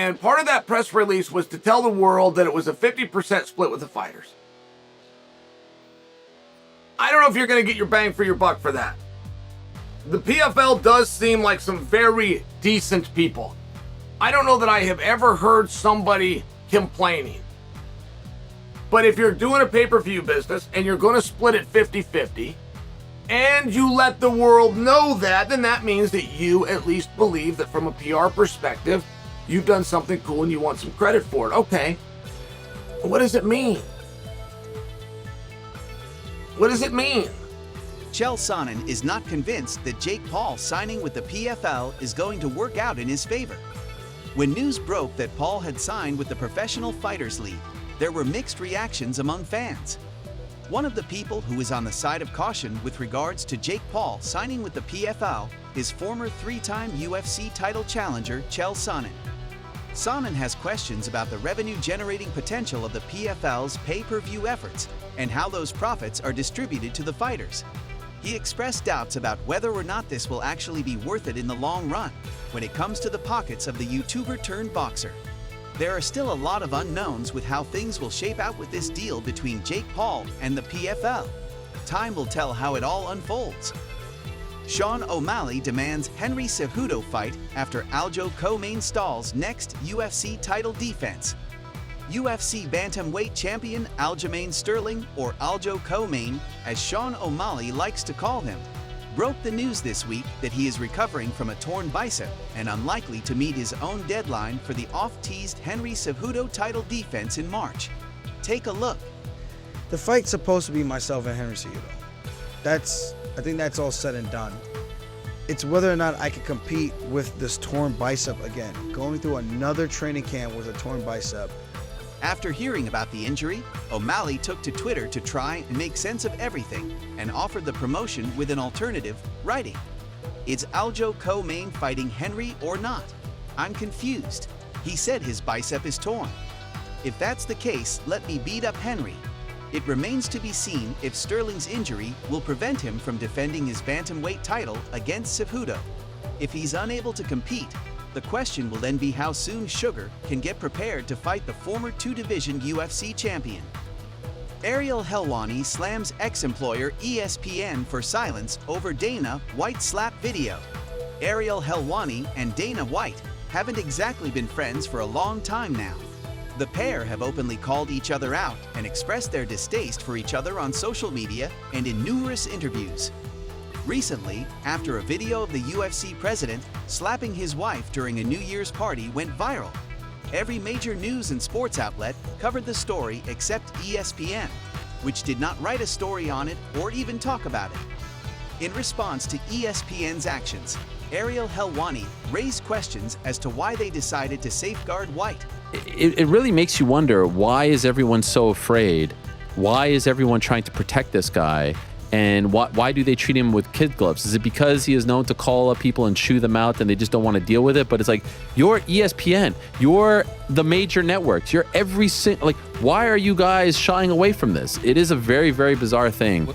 And part of that press release was to tell the world that it was a 50% split with the fighters. I don't know if you're going to get your bang for your buck for that. The PFL does seem like some very decent people. I don't know that I have ever heard somebody complaining. But if you're doing a pay-per-view business and you're going to split it 50-50, and you let the world know that, then that means that you at least believe that from a PR perspective, you've done something cool and you want some credit for it. Okay. What does it mean? What does it mean? Chael Sonnen is not convinced that Jake Paul signing with the PFL is going to work out in his favor. When news broke that Paul had signed with the Professional Fighters League, there were mixed reactions among fans. One of the people who is on the side of caution with regards to Jake Paul signing with the PFL is former three-time UFC title challenger Chael Sonnen. Sonnen has questions about the revenue-generating potential of the PFL's pay-per-view efforts and how those profits are distributed to the fighters. He expressed doubts about whether or not this will actually be worth it in the long run when it comes to the pockets of the YouTuber-turned-boxer. There are still a lot of unknowns with how things will shape out with this deal between Jake Paul and the PFL. Time will tell how it all unfolds. Sean O'Malley demands Henry Cejudo fight after AljoComain stalls next UFC title defense. UFC bantamweight champion Aljamain Sterling, or AljoComain, as Sean O'Malley likes to call him, broke the news this week that he is recovering from a torn bicep and unlikely to meet his own deadline for the oft-teased Henry Cejudo title defense in March. Take a look. The fight's supposed to be myself and Henry Cejudo. I think that's all said and done. It's whether or not I can compete with this torn bicep again. Going through another training camp with a torn bicep. After hearing about the injury, O'Malley took to Twitter to try and make sense of everything and offered the promotion with an alternative, writing, "Is AljoComain fighting Henry or not? I'm confused. He said his bicep is torn. If that's the case, let me beat up Henry. It remains to be seen if Sterling's injury will prevent him from defending his bantamweight title against Cejudo. If he's unable to compete, the question will then be how soon Sugar can get prepared to fight the former two-division UFC champion." Ariel Helwani slams ex-employer ESPN for silence over Dana White slap video. Ariel Helwani and Dana White haven't exactly been friends for a long time now. The pair have openly called each other out and expressed their distaste for each other on social media and in numerous interviews. Recently, after a video of the UFC president slapping his wife during a New Year's party went viral, every major news and sports outlet covered the story except ESPN, which did not write a story on it or even talk about it. In response to ESPN's actions, Ariel Helwani raised questions as to why they decided to safeguard White. It really makes you wonder, why is everyone so afraid? Why is everyone trying to protect this guy? And why do they treat him with kid gloves? Is it because he is known to call up people and chew them out and they just don't want to deal with it? But it's like, you're ESPN, you're the major networks, you're like, why are you guys shying away from this? It is a very, very bizarre thing.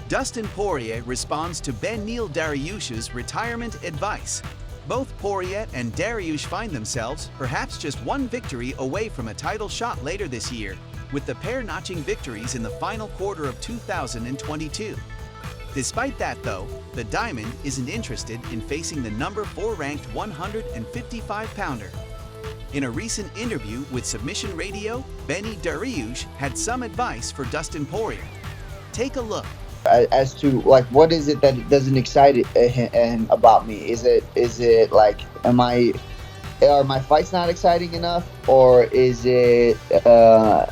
Dustin Poirier responds to Beneil Dariush's retirement advice. Both Poirier and Dariush find themselves perhaps just one victory away from a title shot later this year, with the pair notching victories in the final quarter of 2022. Despite that though, the Diamond isn't interested in facing the number 4 ranked 155-pounder. In a recent interview with Submission Radio, Beneil Dariush had some advice for Dustin Poirier. Take a look. As to like, what is it that doesn't excite him about me? Is it like, are my fights not exciting enough, or is it a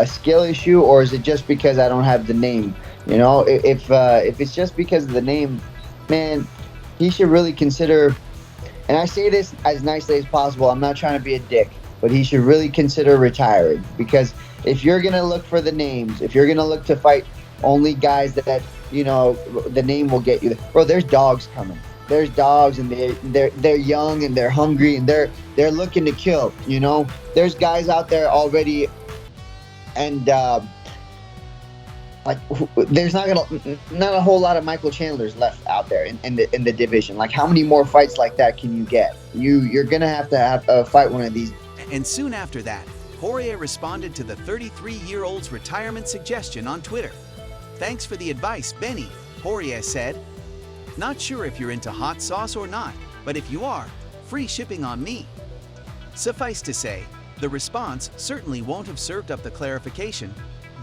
skill issue, or is it just because I don't have the name? You know, if it's just because of the name, man, he should really consider, and I say this as nicely as possible, I'm not trying to be a dick, but he should really consider retiring. Because if you're gonna look for the names, if you're gonna look to fight only guys that, you know, the name will get you, bro, there's dogs coming. There's dogs, and they're young and they're hungry and they're looking to kill. You know, there's guys out there already, and like there's not a whole lot of Michael Chandlers left out there in the division. Like, how many more fights like that can you get? You're gonna have to fight one of these. And soon after that, Poirier responded to the 33-year-old's retirement suggestion on Twitter. "Thanks for the advice, Benny," Poirier said. "Not sure if you're into hot sauce or not, but if you are, free shipping on me." Suffice to say, the response certainly won't have served up the clarification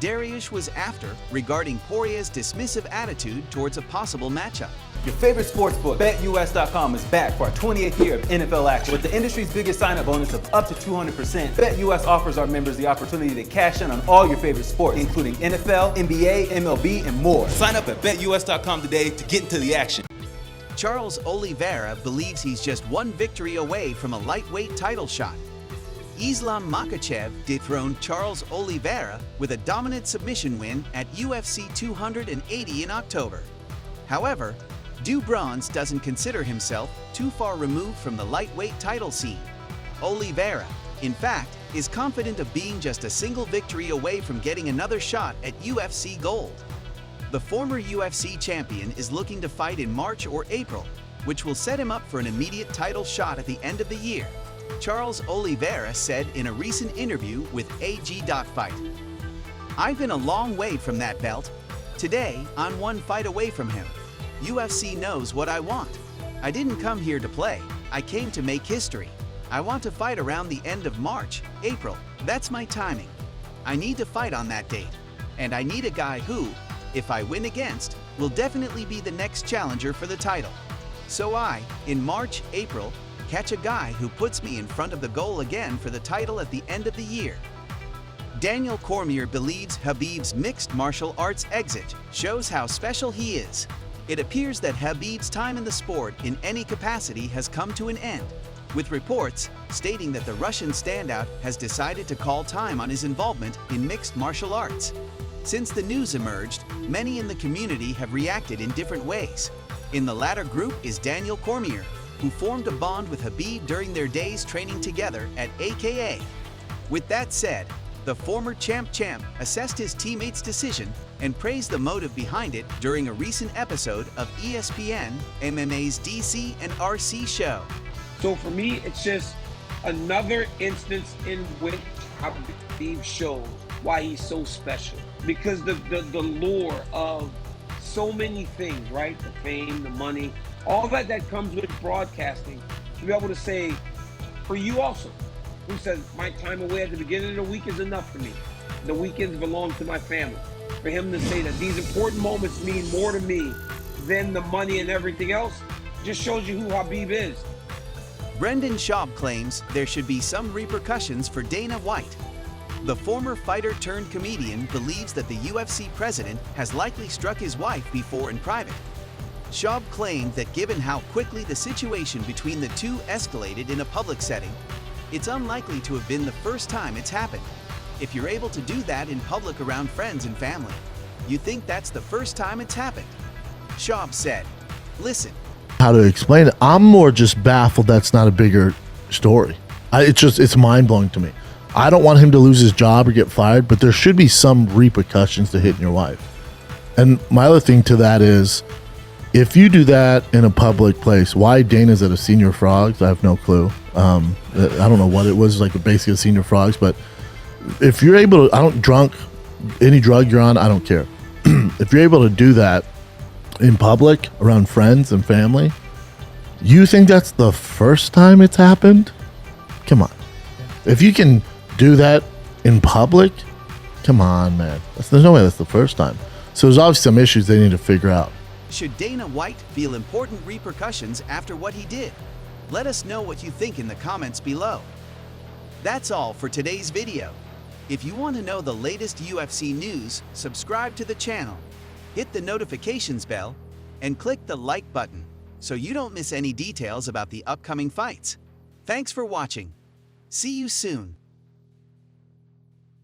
Dariush was after regarding Poirier's dismissive attitude towards a possible matchup. Your favorite sportsbook, BetUS.com, is back for our 28th year of NFL action. With the industry's biggest sign-up bonus of up to 200%, BetUS offers our members the opportunity to cash in on all your favorite sports, including NFL, NBA, MLB, and more. Sign up at BetUS.com today to get into the action. Charles Oliveira believes he's just one victory away from a lightweight title shot. Islam Makhachev dethroned Charles Oliveira with a dominant submission win at UFC 280 in October. However, Do Bronze doesn't consider himself too far removed from the lightweight title scene. Oliveira, in fact, is confident of being just a single victory away from getting another shot at UFC Gold. The former UFC champion is looking to fight in March or April, which will set him up for an immediate title shot at the end of the year, Charles Oliveira said in a recent interview with AG.Fight. "I've been a long way from that belt. Today, I'm one fight away from him. UFC knows what I want. I didn't come here to play. I came to make history. I want to fight around the end of March, April. That's my timing. I need to fight on that date. And I need a guy who, if I win against, will definitely be the next challenger for the title. So I, in March, April, catch a guy who puts me in front of the goal again for the title at the end of the year." Daniel Cormier believes Khabib's mixed martial arts exit shows how special he is. It appears that Khabib's time in the sport in any capacity has come to an end, with reports stating that the Russian standout has decided to call time on his involvement in mixed martial arts. Since the news emerged, many in the community have reacted in different ways. In the latter group is Daniel Cormier, who formed a bond with Khabib during their days training together at AKA. With that said, the former champ assessed his teammates' decision and praised the motive behind it during a recent episode of ESPN MMA's DC and RC show. So for me, it's just another instance in which Khabib shows why he's so special. Because the lure of so many things, right? The fame, the money, all that comes with broadcasting, to be able to say, for you also, who says, my time away at the beginning of the week is enough for me. The weekends belong to my family. For him to say that these important moments mean more to me than the money and everything else, just shows you who Khabib is. Brendan Schaub claims there should be some repercussions for Dana White. The former fighter-turned-comedian believes that the UFC president has likely struck his wife before in private. Schaub claimed that given how quickly the situation between the two escalated in a public setting, it's unlikely to have been the first time it's happened. If you're able to do that in public around friends and family, you think that's the first time it's happened. Schaub said, "Listen, how to explain it. I'm more just baffled that's not a bigger story. It's mind-blowing to me. I don't want him to lose his job or get fired, but there should be some repercussions to hitting your wife. And my other thing to that is, if you do that in a public place, why Dana's at a Senior Frogs, I have no clue. I don't know what it was, like basically a Senior Frogs, but if you're able to, any drug you're on, I don't care. If you're able to do that in public around friends and family, you think that's the first time it's happened? Come on. If you can do that in public, come on, man. There's no way that's the first time. So there's obviously some issues they need to figure out. Should Dana White feel important repercussions after what he did? Let us know what you think in the comments below. That's all for today's video. If you want to know the latest UFC news, subscribe to the channel, hit the notifications bell, and click the like button so you don't miss any details about the upcoming fights. Thanks for watching. See you soon.